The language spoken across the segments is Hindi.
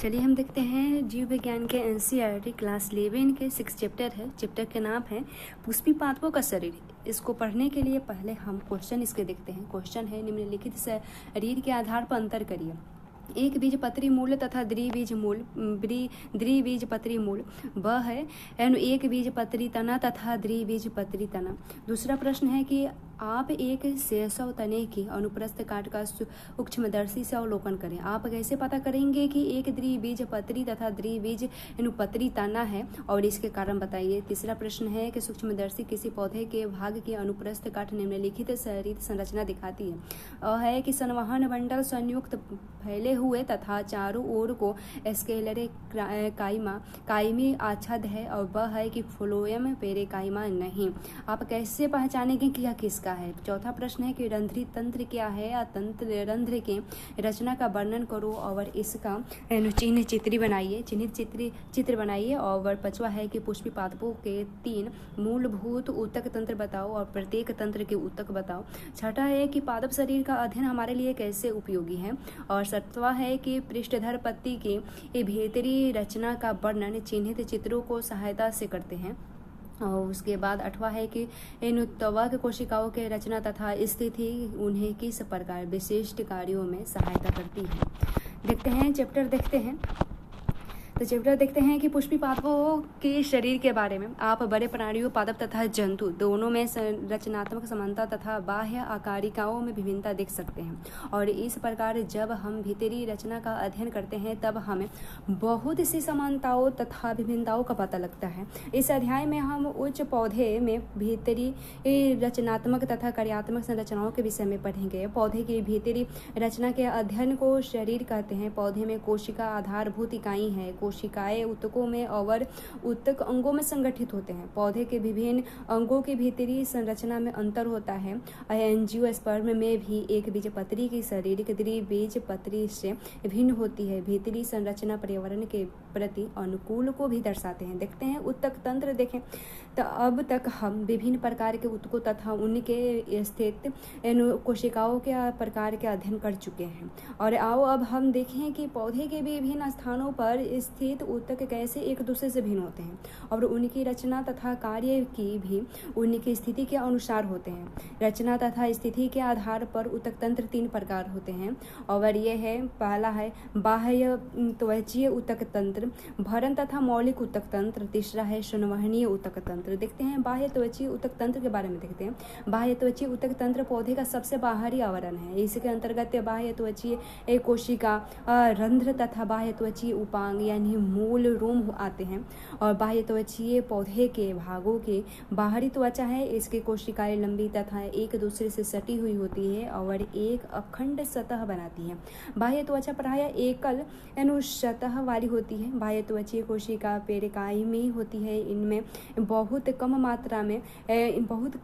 चलिए हम देखते हैं जीव विज्ञान के एनसीईआरटी क्लास 11 के 6 चैप्टर है। चैप्टर के नाम है पुष्पी पादपों का शरीर। इसको पढ़ने के लिए पहले हम क्वेश्चन इसके देखते हैं। क्वेश्चन है निम्नलिखित शरीर के आधार पर अंतर करिए। एक बीजपत्री मूल तथा द्विबीजपत्री मूल ब है एक बीजपत्री तना तथा द्विबीजपत्री तना। दूसरा प्रश्न है कि आप एक सेसव तने की अनुप्रस्थ काट का सूक्ष्मदर्शी से अवलोकन करें। आप कैसे पता करेंगे कि एक द्विबीजपत्री तथा द्विबीजपत्री तना है और इसके कारण बताइए। तीसरा प्रश्न है कि सूक्ष्मदर्शी किसी पौधे के भाग की अनुप्रस्थ काट निम्नलिखित शरीर संरचना दिखाती है कि संवहन मंडल संयुक्त फैले हुए तथा चारों ओर को स्केलरे कायमी आच्छाद है और वह है कि फ्लोएम पेरेकाइमा नहीं। आप कैसे पहचानेंगे कि यह किसका है। चौथा प्रश्न है कि रंध्री तंत्र क्या है या तंत्र रंध्र के रचना का वर्णन करो और इसका चिन्हित चित्र बनाइए। और पांचवा है कि पुष्पी पादपों के 3 मूलभूत ऊतक तंत्र बताओ और प्रत्येक तंत्र के ऊतक बताओ। छठा है कि पादप शरीर का अध्ययन हमारे लिए कैसे उपयोगी है। और सातवां है कि पृष्ठधर पत्ती की भीतरी रचना का वर्णन चिन्हित चित्रों को सहायता से करते हैं। और उसके बाद 8वां है कि इन त्वक कोशिकाओं के रचना तथा स्थिति उन्हें किस प्रकार विशिष्ट कार्यों में सहायता करती है। देखते हैं चैप्टर देखते हैं। तो चैप्टर देखते हैं कि पुष्पी पादपों के शरीर के बारे में। आप बड़े प्राणियों पादप तथा जंतु दोनों में रचनात्मक समानता तथा बाह्य आकारिकाओं में विभिन्नता देख सकते हैं। और इस प्रकार जब हम भीतरी रचना का अध्ययन करते हैं तब हमें बहुत सी समानताओं तथा विभिन्नताओं का पता लगता है। इस अध्याय में हम उच्च पौधे में भीतरी रचनात्मक तथा कार्यात्मक संरचनाओं के विषय में पढ़ेंगे। पौधे की भीतरी रचना के अध्ययन को शरीर कहते हैं। पौधे में कोशिका आधारभूत इकाई है। कोशिकाएं ऊतकों में और ऊतक अंगों में संगठित होते हैं। पौधे के विभिन्न अंगों की भीतरी संरचना में अंतर होता है। एंजियोस्पर्म में भी एक बीजपत्री की शारीरिक द्विबीजपत्री से भिन्न होती है। भीतरी संरचना पर्यावरण के प्रति अनुकूल को भी दर्शाते हैं। देखते हैं ऊतक तंत्र देखें तो अब तक हम विभिन्न प्रकार के ऊतकों तथा उनके स्थित कोशिकाओं के प्रकार के अध्ययन कर चुके हैं। और आओ अब हम देखें कि पौधे के विभिन्न स्थानों पर स्थित ऊतक कैसे एक दूसरे से भिन्न होते हैं और उनकी रचना तथा कार्य की भी उनकी स्थिति के अनुसार होते हैं। रचना तथा स्थिति के आधार पर ऊतक तंत्र 3 प्रकार होते हैं और ये है पहला है बाह्य त्वचीय ऊतक तंत्र, भरण तथा मौलिक ऊतक तंत्र। तीसरा है संवहनीय ऊतक तंत्र। देखते हैं बाह्य त्वचीय ऊतक तंत्र के बारे में देखते हैं। बाह्य त्वचीय ऊतक तंत्र पौधे का सबसे बाहरी आवरण है। इसके अंतर्गत बाह्य त्वचीय कोशिका रंध्र तथा बाह्य त्वचीय उपांग यानी मूल रोम आते हैं। और बाह्य त्वचीय पौधे के भागों की बाहरी त्वचा है। इसकी कोशिकाएं लंबी तथा एक दूसरे से सटी हुई होती है और एक अखंड सतह बनाती है। बाह्य त्वचा प्रायः एकल सतह वाली होती है। बाह्य त्वचीय कोशिका पेरिकाइमी होती है। इनमें बहुत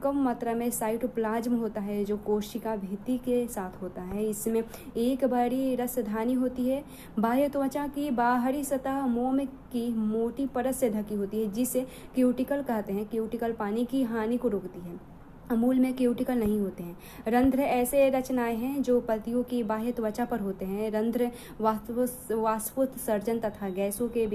कम मात्रा में साइटोप्लाज्म होता है जो कोशिका भित्ति के साथ होता है। इसमें एक बड़ी रसधानी होती है। बाह्य त्वचा की बाहरी सतह मोम की मोटी परत से ढकी होती है जिसे क्यूटिकल कहते हैं। क्यूटिकल पानी की हानि को रोकती है। मूल में क्यूटिकल नहीं होते हैं। रंध्र ऐसे रचनाएं हैं जो पत्तियों की बाह्य त्वचा पर होते हैं। रंध्र वाष्पोत्सर्जन तथा गैसों के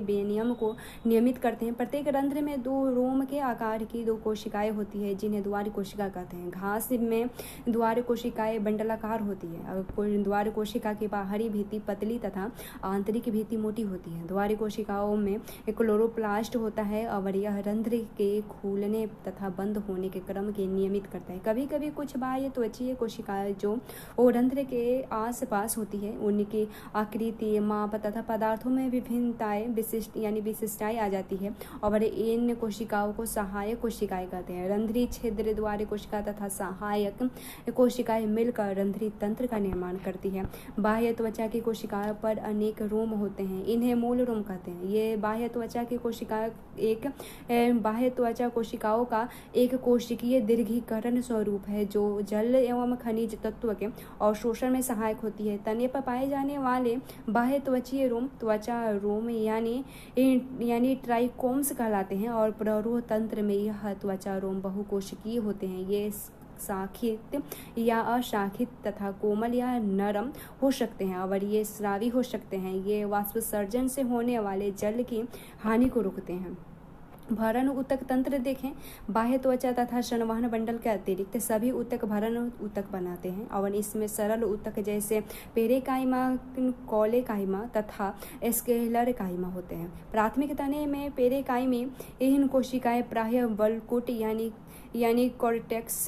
विनिमय को नियमित करते हैं। प्रत्येक रंध्र में 2 रोम के आकार की 2 कोशिकाएं होती है जिन्हें द्वार कोशिका कहते हैं। घास में द्वार कोशिकाएं बंडलाकार होती है। द्वार कोशिका की बाहरी भित्ति पतली तथा आंतरिक भित्ति मोटी होती है। द्वार कोशिकाओं में क्लोरोप्लास्ट होता है और यह रंध्र के खुलने तथा बंद होने के क्रम के नियमित करता है। कभी कभी कुछ बाह्य त्वचीय कोशिकाएं जो रंध्र के आसपास होती है उनकी आकृति माप तथा पदार्थों में विभिन्नताएं विशिष्टताएं आ जाती है और इन कोशिकाओं को सहायक कोशिकाएं कहते हैं। रंध्री छिद्र द्वार कोशिका तथा सहायक कोशिकाएं मिलकर रंध्री तंत्र का निर्माण करती है। बाह्य त्वचा की कोशिकाओं पर अनेक रोम होते हैं। इन्हें मूल रोम कहते हैं। ये बाह्य त्वचा कोशिकाओं का एक कोशिकीय दीर्घीकरण स्वरूप है जो जल एवं खनिज तत्व के अवशोषण में सहायक होती है। तने पर पाए जाने वाले बाह्य त्वचीय रोम त्वचा रोम यानी ट्राइकोम्स कहलाते हैं और प्ररोह तंत्र में यह त्वचा रोम बहुकोशिकीय होते हैं। ये शाखित या अशाखित तथा कोमल या नरम हो सकते हैं और ये स्रावी हो सकते हैं। ये वाष्पसर्जन से होने वाले जल की हानि को रोकते हैं। भरण ऊतक तंत्र देखें, बाह्य त्वचा तथा संवहन मंडल के अतिरिक्त सभी ऊतक भरण ऊतक बनाते हैं और इसमें सरल ऊतक जैसे पेरेकाइमा, कॉलेकाइमा तथा स्केलर काइमा होते हैं। प्राथमिक तने में पेरेकाइमी इन कोशिकाएं प्रायः बलकुट यानी कॉर्टेक्स,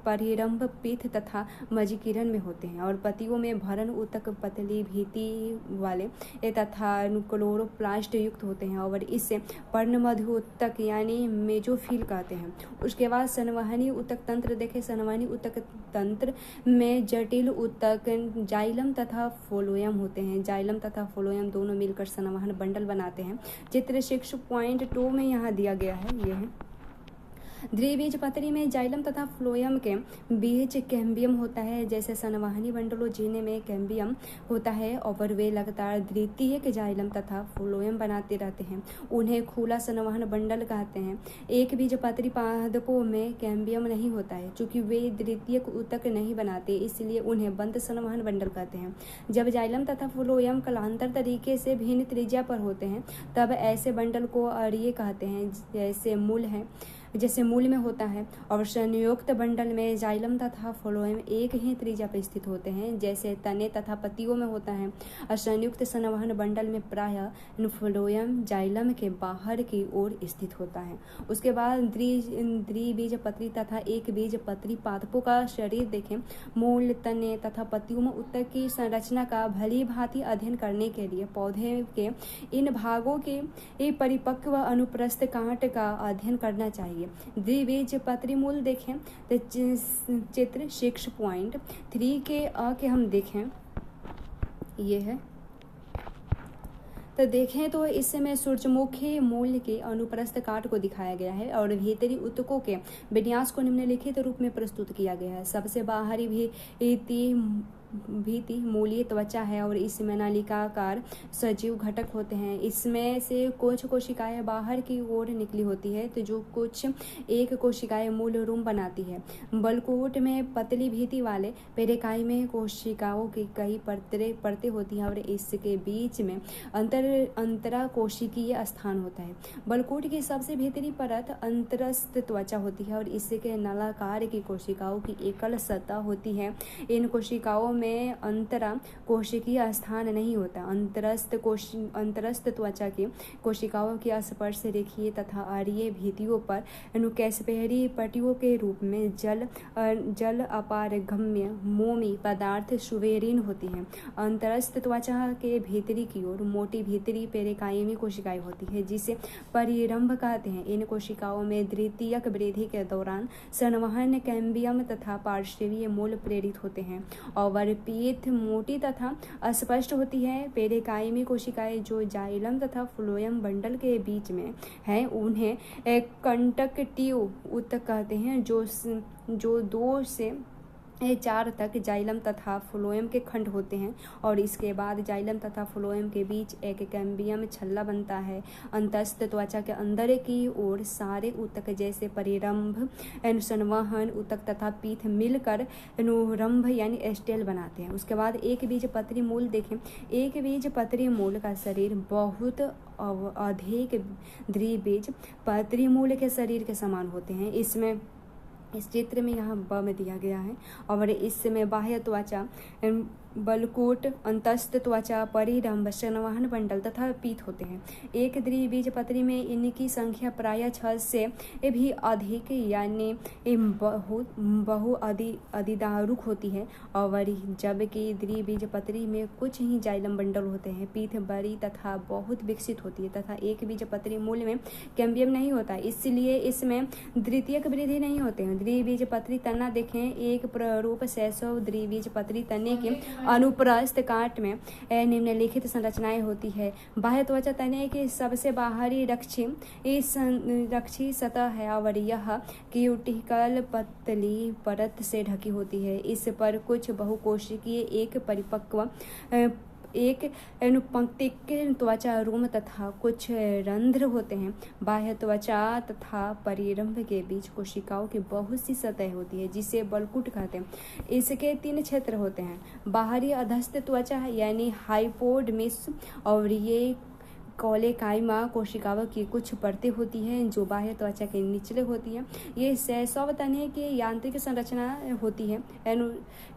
परिरंभ, पीठ तथा मजिकीरण में होते हैं और पतियों में भरण ऊतक पतली भीति वाले तथा क्लोरोप्लास्ट युक्त होते हैं और इसे पर्णमध्य ऊतक यानी मेजोफिल कहते हैं। उसके बाद संवहनी ऊतक तंत्र देखें। संवहनी ऊतक तंत्र में जटिल ऊतक जाइलम तथा फोलोयम होते हैं। जाइलम तथा फोलोयम दोनों मिलकर संवहन बंडल बनाते हैं। चित्र 6.2 में यहाँ दिया गया है। यह है द्विबीजपत्री में जाइलम तथा फ्लोयम के बीच कैम्बियम होता है। जैसे संवहनी बंडलों जिन्हें में कैम्बियम होता है और वे लगातार द्वितीयक जाइलम तथा फ्लोयम बनाते रहते हैं, उन्हें खुला संवहन बंडल कहते हैं। एक बीजपत्री पादपों में कैम्बियम नहीं होता है। चूंकि वे द्वितीयक ऊतक नहीं बनाते इसलिए उन्हें बंद संवहन बंडल कहते हैं। जब जाइलम तथा फ्लोयम कालांतर तरीके से भिन्न त्रिज्या पर होते हैं तब ऐसे बंडल को अरीय कहते हैं, जैसे मूल में होता है। और संयुक्त बंडल में जाइलम तथा फ्लोएम एक ही त्रिज्या पर स्थित होते हैं, जैसे तने तथा पत्तियों में होता है। और संयुक्त संवहन बंडल में प्रायः फ्लोएम जाइलम के बाहर की ओर स्थित होता है। उसके बाद द्विबीजपत्री तथा एक बीजपत्री पादपों का शरीर देखें। मूल, तने तथा पत्तियों में ऊतक की संरचना का भली भांति अध्ययन करने के लिए पौधे के इन भागों के परिपक्व अनुप्रस्थ कांट का अध्ययन करना चाहिए। द्विबीजपत्री मूल देखें तो चित्र 6.3 के हम देखें, ये है तो देखें तो इसमें सूर्यमुखी मूल के अनुप्रस्थ काट को दिखाया गया है और भीतरी ऊतकों के विन्यास को निम्नलिखित रूप में प्रस्तुत किया गया है। सबसे बाहरी भीति मूलीय त्वचा है और इसमें नलिकाकार सजीव घटक होते हैं। इसमें से कुछ कोशिकाएं बाहर की ओर निकली होती है तो जो कुछ एक कोशिकाएं मूल रूम बनाती है। बलकूट में पतली भीति वाले पेरेकाई में कोशिकाओं की कई परतें होती हैं और इसके बीच में अंतरा कोशिकीय स्थान होता है। बलकूट की सबसे भीतरी परत अंतरस्थ त्वचा होती है और इसके नलाकार की कोशिकाओं की एकल सतह होती है। इन कोशिकाओं में अंतरा कोशिकीय स्थान नहीं होता। अंतरस्थ त्वचा की कोशिकाओं की स्पर्श रेखीय तथा अरीय भीतियों पर कैसपेरी पट्टियों के रूप में जल अपारगम्य मोमी पदार्थ सुवेरीन होती है। अंतरस्थ त्वचा के भीतरी की ओर मोटी भीतरी पेरेकाइमी कोशिकाएं होती है जिसे परिरंभ कहते हैं। इन कोशिकाओं में द्वितीयक वृद्धि के दौरान संवहन कैम्बियम तथा पार्श्वीय मूल प्रेरित होते हैं और पीठ मोटी तथा अस्पष्ट होती है। पेरेकाइमी कोशिकाएं जो जाइलम तथा फ्लोएम बंडल के बीच में हैं उन्हें कंडक्टिव ऊतक कहते हैं जो 2 से 4 तक जाइलम तथा फ्लोएम के खंड होते हैं और इसके बाद जाइलम तथा फ्लोएम के बीच एक कैम्बियम छल्ला बनता है। अंतस्थ त्वचा के अंदर की ओर सारे ऊतक जैसे परिरंभ, संवहन ऊतक तथा पीठ मिलकर अनुरंभ यानी स्टेल बनाते हैं। उसके बाद एक बीजपत्री मूल देखें। एक बीजपत्री मूल का शरीर बहुत अधिक द्विबीजपत्री मूल के शरीर के समान होते हैं। इस चित्र में यहाँ ब में दिया गया है और इसमें बाह्य त्वचा बलकूट, अंतस्थ त्वचा, परिरंभ, संवहन बंडल तथा पीठ होते हैं। एक द्विबीजपत्री में इनकी संख्या प्रायः 6 से भी अधिक यानी बहु अधिदारुक होती है और जबकि द्विबीजपत्री में कुछ ही जाइलम बंडल होते हैं। पीठ बड़ी तथा बहुत विकसित होती है तथा एक बीजपत्री मूल में कैम्बियम नहीं होता, इसलिए इसमें द्वितीयक वृद्धि नहीं होते हैं। द्विबीजपत्री तना देखें। एक प्रारूप शैशव द्विबीजपत्री तने के अनुप्रस्थ काट में निम्नलिखित संरचनाएं होती है। बाह्य त्वचा तने की सबसे बाहरी रक्षी सतह है और यह क्यूटिकल पतली परत से ढकी होती है। इस पर कुछ बहुकोशिकीय एक परिपक्व एक अनुपंक्तिक त्वचा रोम तथा कुछ रंध्र होते हैं। बाह्य त्वचा तथा परिरंभ के बीच कोशिकाओं की बहुत सी सतह होती है जिसे बलकुट कहते हैं। इसके 3 क्षेत्र होते हैं, बाहरी अधस्थ त्वचा यानी हाइपोडर्मिस, और ये कोलेकाइमा कोशिकाओं की कुछ परतें होती हैं जो बाह्य त्वचा के निचले होती हैं। ये शैशव तने की यांत्रिक संरचना होती है,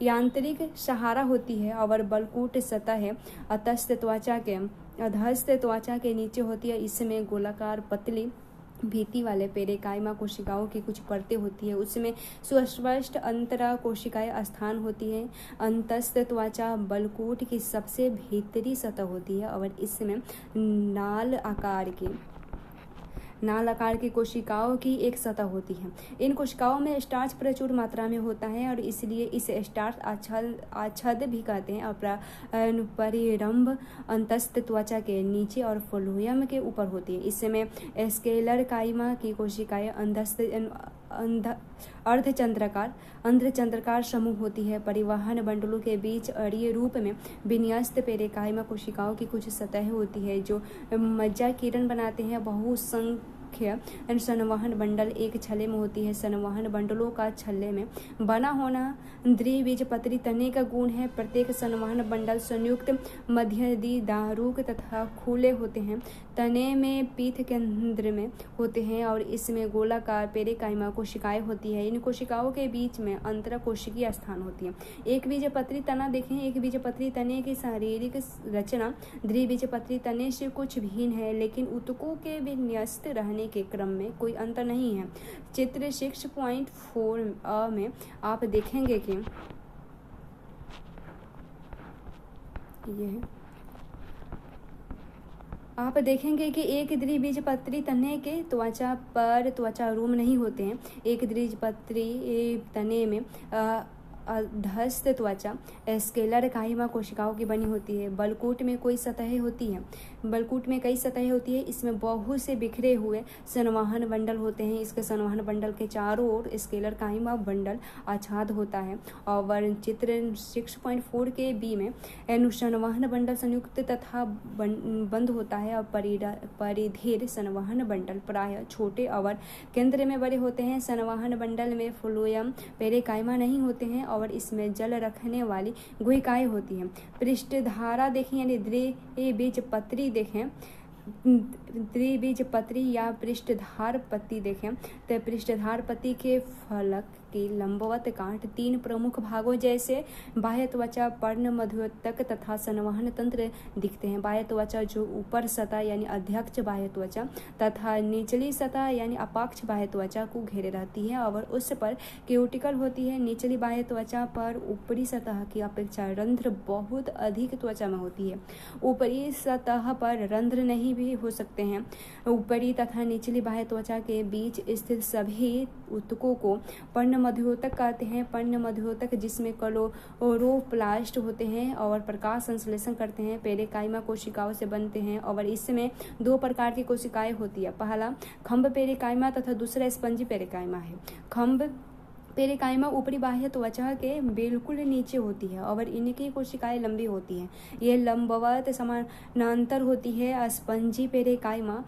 यांत्रिक सहारा होती है, और बलकुट सतह अधस्थ त्वचा के नीचे होती है। इसमें गोलाकार पतली भीति वाले पेरेकाइमा कोशिकाओं की कुछ परतें होती है, उसमें सुस्पष्ट अंतरा कोशिकाएं स्थान होती है। अंतस्थ त्वचा बलकूट की सबसे भीतरी सतह होती है और इसमें नाल आकार की कोशिकाओं की एक सतह होती है। इन कोशिकाओं में स्टार्च प्रचुर मात्रा में होता है और इसलिए इसे स्टार्च आच्छाद भी कहते हैं। और परिरंभ अंतस्थ त्वचा के नीचे और फ्लोएम के ऊपर होती है। इसमें स्केलर काइमा की कोशिकाएं अर्धचंद्राकार समूह होती है। परिवहन बंडलों के बीच अड़ीय रूप में विन्यस्त पेरेकाइमा कोशिकाओं की कुछ सतह होती है जो मज्जा किरण बनाते हैं। बहुसंख्य संवहन बंडल एक छल्ले में होती है। संवहन बंडलों का छल्ले में बना होना द्विबीजपत्री तने का गुण है। प्रत्येक संवहन बंडल संयुक्त मध्यदी दारुक तथा खुले होते हैं। तने में पीठ केंद्र में होते हैं और इसमें गोलाकार पेरेकाइमा कोशिकाएं होती है। इन कोशिकाओं के बीच में अंतरकोशिकीय स्थान होती है। एक बीजपत्री तना देखें। एक बीजपत्री तने की शारीरिक रचना द्विबीजपत्री तने से कुछ भिन्न है, लेकिन ऊतकों के विन्यस्त रहने के क्रम में कोई अंतर नहीं है। चित्र 6.4 में आप देखेंगे कि एक द्विबीजपत्री तने के त्वचा पर त्वचा रोम नहीं होते हैं। एक द्विबीजपत्री तने में अधस्थ त्वचा स्केलर काइमा कोशिकाओं की बनी होती है। बलकूट में कई सतहें होती है। इसमें बहुत से बिखरे हुए संवहन बंडल होते हैं। इसके संवहन बंडल के चारों ओर स्केलर काइमा बंडल आच्छाद होता है। और चित्र 6.4 के बी में संवहन बंडल संयुक्त तथा बंद होता है और परिधीर संवहन बंडल प्रायः छोटे और केंद्र में बड़े होते हैं। संवहन बंडल में फ्लोएम पेरेकाइमा नहीं होते हैं और इसमें जल रखने वाली गुहिकाएं होती हैं। पृष्ठधारा देखें यानी द्विबीजपत्री देखें, द्विबीजपत्री या पृष्ठधार पत्ती देखें तो पृष्ठधार पत्ती के फलक की लंबवत गांठ 3 प्रमुख भागों जैसे बाह्य त्वचा, पर्ण मध्योतक तथा संवहन तंत्र दिखते हैं। बाह्य त्वचा जो ऊपर सतह यानी अध्यक्ष बाह्य त्वचा तथा निचली सतह यानी अपाक्ष बाह्य त्वचा को घेरे रहती है और उस पर क्यूटिकल होती है। निचली बाह्य त्वचा पर ऊपरी सतह की अपेक्षा रंध्र बहुत अधिक त्वचा में होती है। ऊपरी सतह पर रंध्र नहीं भी हो सकते हैं। ऊपरी तथा निचली बाह्य त्वचा के बीच स्थित सभी ऊतकों को पर्ण मध्योतक कहते हैं। पर्ण मध्योतक जिसमें क्लोरोप्लास्ट होते हैं और प्रकाश संश्लेषण करते हैं पेरेकाइमा कोशिकाओं से बनते हैं और इसमें 2 प्रकार की कोशिकाएं होती है। पहला खंभ पेरेकाइमा तथा दूसरा स्पंजी पेरेकाइमा है। खंभ पेरेकाइमा ऊपरी बाह्य त्वचा के बिल्कुल नीचे होती है और इनकी कोशिकाएं लंबी होती हैं। ये लंबवत समानांतर होती है। स्पंजी पेरेकाइमा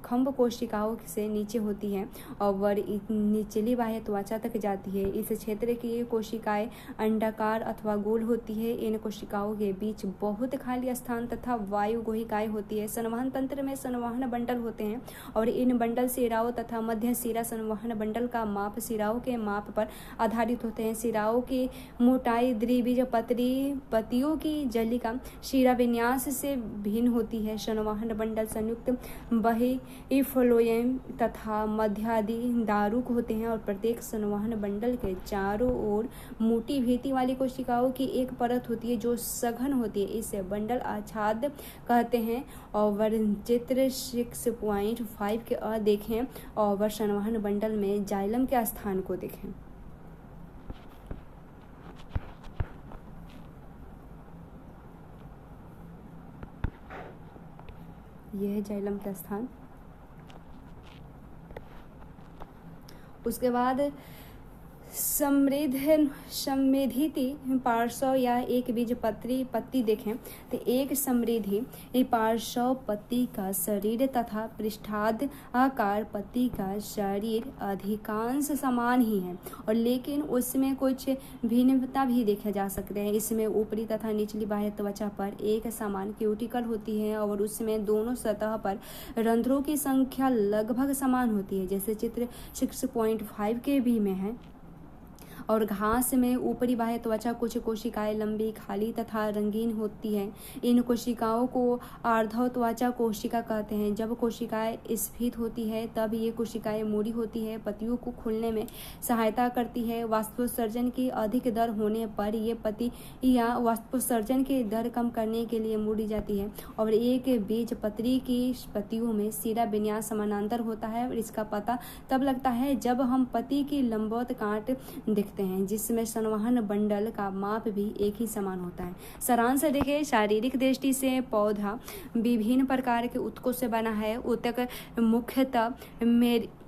खंभ कोशिकाओं से नीचे होती है और निचली बाह्य त्वचा तक जाती है। इस क्षेत्र की कोशिकाएं अंडाकार अथवा गोल होती है। इन कोशिकाओं के बीच बहुत खाली स्थान तथा वायु गुहिकाएं होती है। संवहन तंत्र में संवहन बंडल होते हैं और इन बंडल शिराओं तथा मध्य शिरा संवहन बंडल का माप शिराओं के माप पर आधारित होते हैं। शिराओं की मोटाई द्विबीजपत्री पत्तियों की जलिका शिरा विन्यास से भिन्न होती है। संवहन बंडल संयुक्त बहिर्फ्लोएम तथा मध्यादि दारुक होते हैं और प्रत्येक संवहन बंडल के चारों ओर मोटी भीति वाली कोशिकाओं की एक परत होती है जो सघन होती है। इसे बंडल आच्छाद कहते हैं। और चित्र 6.5 के देखें और संवहन बंडल में जाइलम के स्थान को देखें। यह है जाइलम का स्थान। उसके बाद समृद्धि पार्श्व या एक बीज पत्ती देखें तो एक समृद्धि पार्श्व पत्ती का शरीर तथा पृष्ठाद आकार पत्ती का शरीर अधिकांश समान ही है, और लेकिन उसमें कुछ भिन्नता भी देखे जा सकते हैं। इसमें ऊपरी तथा निचली बाह्य त्वचा पर एक समान क्यूटिकल होती है और उसमें दोनों सतह पर रंध्रों की संख्या लगभग समान होती है, जैसे चित्र 6.5 के भी में है। और घास में ऊपरी बाह्य त्वचा कुछ कोशिकाएं लंबी, खाली तथा रंगीन होती हैं। इन कोशिकाओं को आर्धव त्वचा कोशिका कहते हैं। जब कोशिकाएं स्फीत होती है तब ये कोशिकाएं मूड़ी होती है, पत्तियों को खुलने में सहायता करती है। वाष्पोत्सर्जन की अधिक दर होने पर ये पत्तियां वाष्पोत्सर्जन की दर कम करने के लिए मूड़ी जाती है। और एक बीज पत्री की पत्तियों में सिरा विन्यास समानांतर होता है, और इसका पता तब लगता है जब हम पत्ती की लंबवत काट देखते हैं, जिसमें संवहन बंडल का माप भी एक ही समान होता है। सारांश देखिए, शारीरिक दृष्टि से पौधा विभिन्न प्रकार के ऊतकों से बना है। ऊतक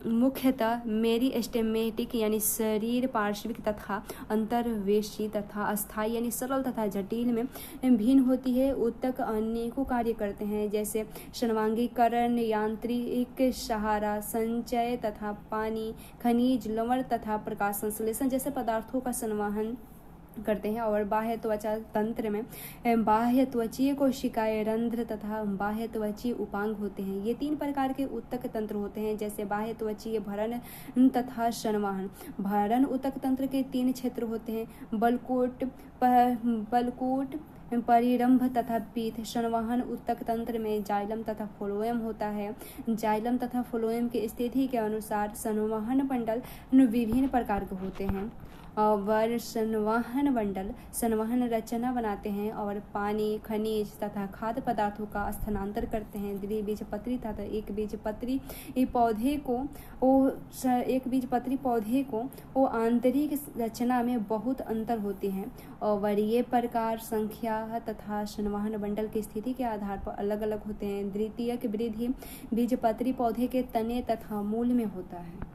मुख्यतः मेरिस्टेमेटिक यानी शरीर पार्श्विक तथा अंतर्वेशी तथा अस्थायी यानी सरल तथा जटिल में भिन्न होती है। ऊतक अनेकों कार्य करते हैं, जैसे सर्वांगीकरण, यांत्रिक सहारा, संचय तथा पानी, खनिज, लवण तथा प्रकाश संश्लेषण जैसे पदार्थों का संवहन करते हैं। और बाह्य त्वचा तंत्र में बाह्य त्वचीय कोशिकाएं, रंध्र तथा बाह्य त्वचीय उपांग होते हैं। ये 3 प्रकार के ऊतक तंत्र होते हैं, जैसे बाह्य त्वचीय, भरण तथा संवहन। भरण ऊतक तंत्र के 3 क्षेत्र होते हैं, बलकोट, परिरंभ तथा पीठ। संवहन ऊतक तंत्र में जाइलम तथा फ्लोएम होता है। जाइलम तथा फ्लोएम की स्थिति के अनुसार संवहन बंडल विभिन्न प्रकार के होते हैं। और संवहन बंडल संवहन रचना बनाते हैं और पानी, खनिज तथा खाद्य पदार्थों का स्थानांतर करते हैं। द्विबीजपत्री तथा एक बीजपत्री पौधे को आंतरिक रचना में बहुत अंतर होते हैं, और ये प्रकार संख्या तथा संवहन बंडल की स्थिति के आधार पर अलग अलग होते हैं। द्वितीयक वृद्धि बीजपत्री पौधे के तने तथा मूल में होता है।